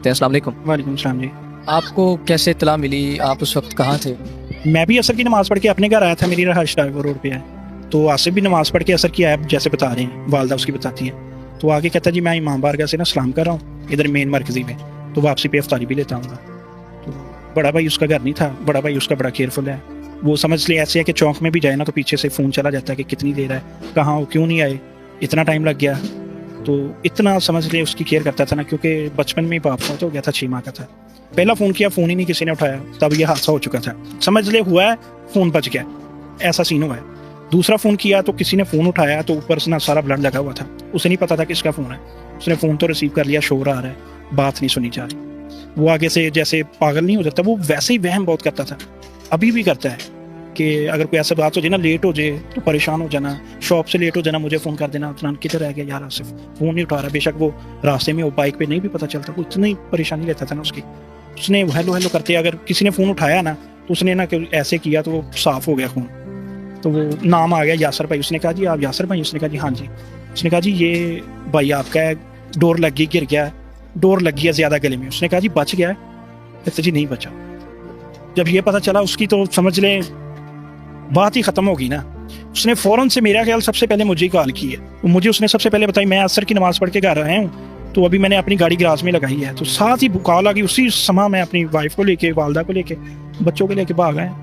अस्सलाम वालेकुम। वालेकुम सलाम जी। आपको कैसे इत्तला मिली? आप उस वक्त कहाँ थे? मैं भी असर की नमाज़ पढ़ के अपने घर आया था, मेरी रहाइश वो रोड पे है। तो आसिफ भी नमाज़ पढ़ के असर की आया, जैसे बता रहे हैं, वालदा उसकी बताती है। तो आगे कहता जी मैं इमाम बारगाह से ना सलाम कर रहा हूँ इधर मेन मरकज़ी में, तो वापसी पे अफ्तारी भी लेता हूँ। तो बड़ा भाई उसका घर नहीं था, बड़ा भाई उसका बड़ा केयरफुल है। वो समझ लिया ऐसे है कि चौक में भी जाए ना तो पीछे से फ़ोन चला जाता है कि कितनी देर है, कहाँ हो, क्यों नहीं आए, इतना टाइम लग गया। तो इतना समझ ले उसकी केयर करता था ना, क्योंकि बचपन में ही बाप फौत हो गया था, 6 माह का था। पहला फ़ोन किया, फ़ोन ही नहीं किसी ने उठाया, तब ये हादसा हो चुका था। समझ ले हुआ है, फ़ोन बच गया, ऐसा सीन हुआ है। दूसरा फ़ोन किया तो किसी ने फ़ोन उठाया तो ऊपर से ना सारा ब्लड लगा हुआ था, उसे नहीं पता था किसका फ़ोन है। उसने फ़ोन तो रिसीव कर लिया, शोर आ रहा है, बात नहीं सुनी जा रही। वो आगे से जैसे पागल नहीं हो जाता, वो वैसे ही वहम बहुत करता था, अभी भी करता है कि अगर कोई ऐसा बात हो जाए ना, लेट हो जाए तो परेशान हो जाना, शॉप से लेट हो जाना, मुझे फ़ोन कर देना, उतना किधर रह गया यार आसिफ, फ़ोन नहीं उठा रहा। बेशक वो रास्ते में वो बाइक पे नहीं भी पता चलता, वो इतनी परेशानी लेता था ना उसकी। उसने हेलो हेलो करते, अगर किसी ने फ़ोन उठाया ना तो उसने ना ऐसे किया तो वो साफ़ हो गया फ़ोन। तो वो नाम आ गया यासर भाई। उसने कहा जी आप यासर भाई? उसने कहा जी हाँ जी। उसने कहा जी ये भाई आपका है, डोर लग गई, गिर गया, डोर लग गया ज़्यादा गले में। उसने कहा जी बच गया? कहते जी नहीं बचा। जब ये पता चला उसकी तो समझ लें बात ही ख़त्म होगी ना। उसने फ़ौरन से मेरा ख्याल सबसे पहले मुझे ही कॉल की है। मुझे उसने सबसे पहले बताई, मैं असर की नमाज़ पढ़ के घर आया हूँ, तो अभी मैंने अपनी गाड़ी गराज में लगाई है। तो साथ ही कॉल आ गई, उसी समय मैं अपनी वाइफ को लेके, वालदा को लेके, बच्चों को लेके भाग आया।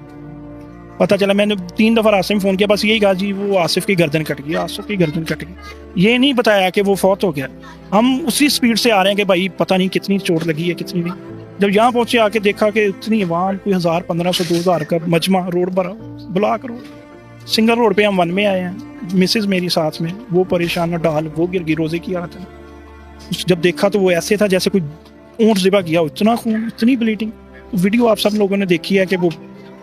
पता चला, मैंने 3 दफ़ा रास्ते में फ़ोन किया, बस यही कहा जी वो आसिफ की गर्दन कट गई, आसिफ की गर्दन कट गई। ये नहीं बताया कि वो फौत हो गया। हम उसी स्पीड से आ रहे हैं कि भाई पता नहीं कितनी चोट लगी है, कितनी नहीं। जब यहाँ पहुँचे आके देखा कि इतनी अवाम, कोई 1000, 1500, 2000 का मजमा, रोड भरा, ब्लॉक रोड, सिंगल रोड पे हम 1 में आए हैं। मिसेज मेरी साथ में, वो परेशान न डाल, वो गिर गई, रोज़े की हालत है। जब देखा तो वो ऐसे था जैसे कोई ऊँट ज़िबा किया, इतना खून, इतनी ब्लीडिंग। वीडियो आप सब लोगों ने देखी है कि वो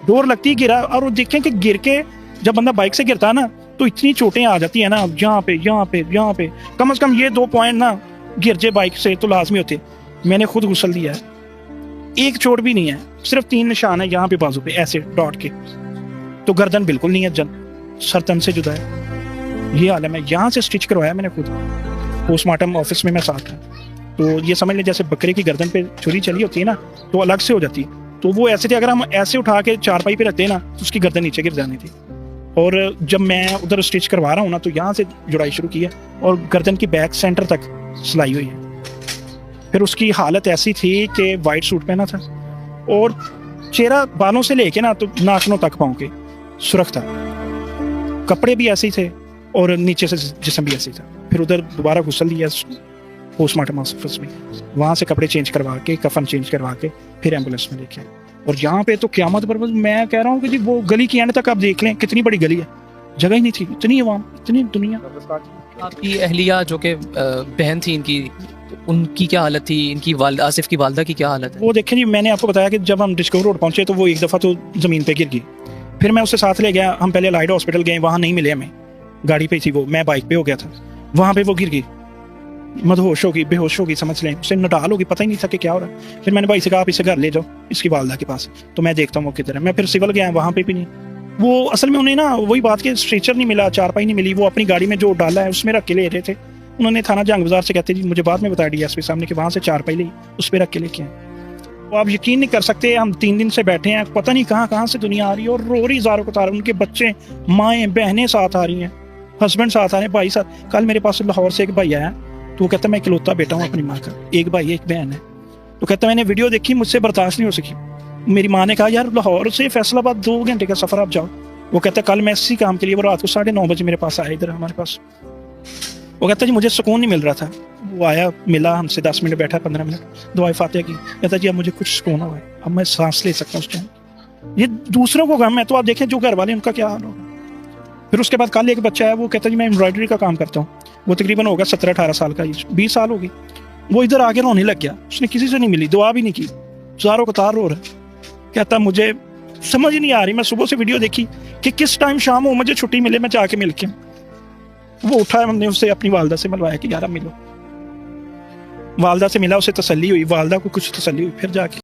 डोर लगती ही गिरा। और वो देखें कि गिर के जब बंदा बाइक से गिरता है ना तो इतनी चोटें आ जाती है ना, यहाँ पे, यहाँ पे, यहाँ पे, कम से कम ये 2 पॉइंट ना गिर जाए बाइक से तो लाजमी होते। मैंने खुद गुस्ल दिया है, एक चोट भी नहीं है, सिर्फ 3 निशान है यहाँ पे बाजू पे ऐसे डॉट के। तो गर्दन बिल्कुल नहीं है, सर तन से जुदा है। ये हाल है। मैं यहाँ से स्टिच करवाया मैंने खुद, पोस्टमार्टम ऑफिस में मैं साथ था। तो ये समझ लें जैसे बकरे की गर्दन पे छुरी चली होती है ना, तो अलग से हो जाती है। तो वो ऐसे थे, अगर हम ऐसे उठा के चारपाई पे रखते ना तो उसकी गर्दन नीचे गिर जानी थी। और जब मैं उधर स्टिच करवा रहा हूँ ना, तो यहाँ से जुड़ाई शुरू की है और गर्दन की बैक सेंटर तक सिलाई हुई है। फिर उसकी हालत ऐसी थी कि वाइट सूट पहना था और चेहरा बालों से लेके ना तो नाखूनों तक पाँव के सुरख था, कपड़े भी ऐसे ही थे और नीचे से जिस्म भी ऐसे ही था। फिर उधर दोबारा गुस्ल दिया पोस्टमार्टम ऑफिस में, वहाँ से कपड़े चेंज करवा के, कफन चेंज करवा के फिर एम्बुलेंस में लेके आए। और यहाँ पे तो क़यामत पर मैं कह रहा हूँ कि जी वो गली की एंड तक आप देख लें, कितनी बड़ी गली है, जगह ही नहीं थी, इतनी आवाम, इतनी दुनिया। आपकी अहलिया जो कि बहन थी इनकी, उनकी क्या हालत थी? इनकी आसिफ की वालदा की क्या हालत है? वो देखें जी, मैंने आपको बताया कि जब हम डिस्कवर रोड पहुँचे तो वो एक दफ़ा तो ज़मीन पे गिर गई। फिर मैं उससे साथ ले गया, हम पहले लाइट हॉस्पिटल गए, वहाँ नहीं मिले हमें, गाड़ी पे थी वो, मैं बाइक पे हो गया था। वहाँ पे वो गिर गई, मदहोश होगी, बेहोश होगी, समझ लें, उसे नटाल होगी, पता ही नहीं था कि क्या हो रहा है। फिर मैंने भाई से कहा आप इसे घर ले जाओ इसकी वालदा के पास, तो मैं देखता हूँ वो किधर है। मैं फिर सिविल गया, वहाँ पे भी नहीं। वो असल में उन्हें ना वही बात कि स्ट्रेचर नहीं मिला, चारपाई नहीं मिली, वो अपनी गाड़ी में जो डाला है उसमें रख के ले रहे थे। उन्होंने थाना जंग बाजार से, कहते जी मुझे बाद में बताया DSP साहब ने कि वहाँ से चारपाई ली, उस पर रख के लेके आए। तो आप यकीन नहीं कर सकते, हम 3 दिन से बैठे हैं, पता नहीं कहाँ कहाँ से दुनिया आ रही है और रो रही ज़ारों को तार, उनके बच्चे, माएँ, बहनें साथ आ रही हैं, हस्बैंड साथ आ रहे हैं, भाई साथ। कल मेरे पास लाहौर से एक भाई आया, तो वो कहता मैं इकलौता बेटा हूँ अपनी माँ का, एक भाई एक बहन है। तो कहता मैंने वीडियो देखी, मुझसे बर्दाश्त नहीं हो सकी। मेरी माँ ने कहा यार लाहौर से फैसलाबाद 2 घंटे का सफ़र, आप जाओ। वो कहता कल मैं इसी काम के लिए वो रात को 9:30 बजे मेरे पास आया इधर हमारे पास। वो कहता जी मुझे सुकून नहीं मिल रहा था। वो आया, मिला हमसे, 10 मिनट बैठा, 15 मिनट, दुआ फातिहा की। कहता जी अब मुझे कुछ सुकून हुआ है, अब मैं सांस ले सकता हूँ उस टाइम। ये दूसरों को गम है, तो आप देखें जो घर वाले उनका क्या हाल होगा। फिर उसके बाद कल एक बच्चा है, वो कहता जी मैं एम्ब्रॉयडरी का काम करता हूँ, वो तकरीबन होगा 17-18 साल का, 20 साल होगी। वो इधर आगे रोने लग गया, उसने किसी से नहीं मिली, दुआ भी नहीं की, ज़ारों कतार रो रहा। कहता मुझे समझ ही नहीं आ रही, मैं सुबह से वीडियो देखी कि किस टाइम शाम हो मुझे छुट्टी मिले, मैं जाके मिल के। वो उठा, हमने उससे अपनी वालदा से मिलवाया कि यार मिलो। वालदा से मिला, उसे तसल्ली हुई, वालदा को कुछ तसल्ली हुई, फिर जाके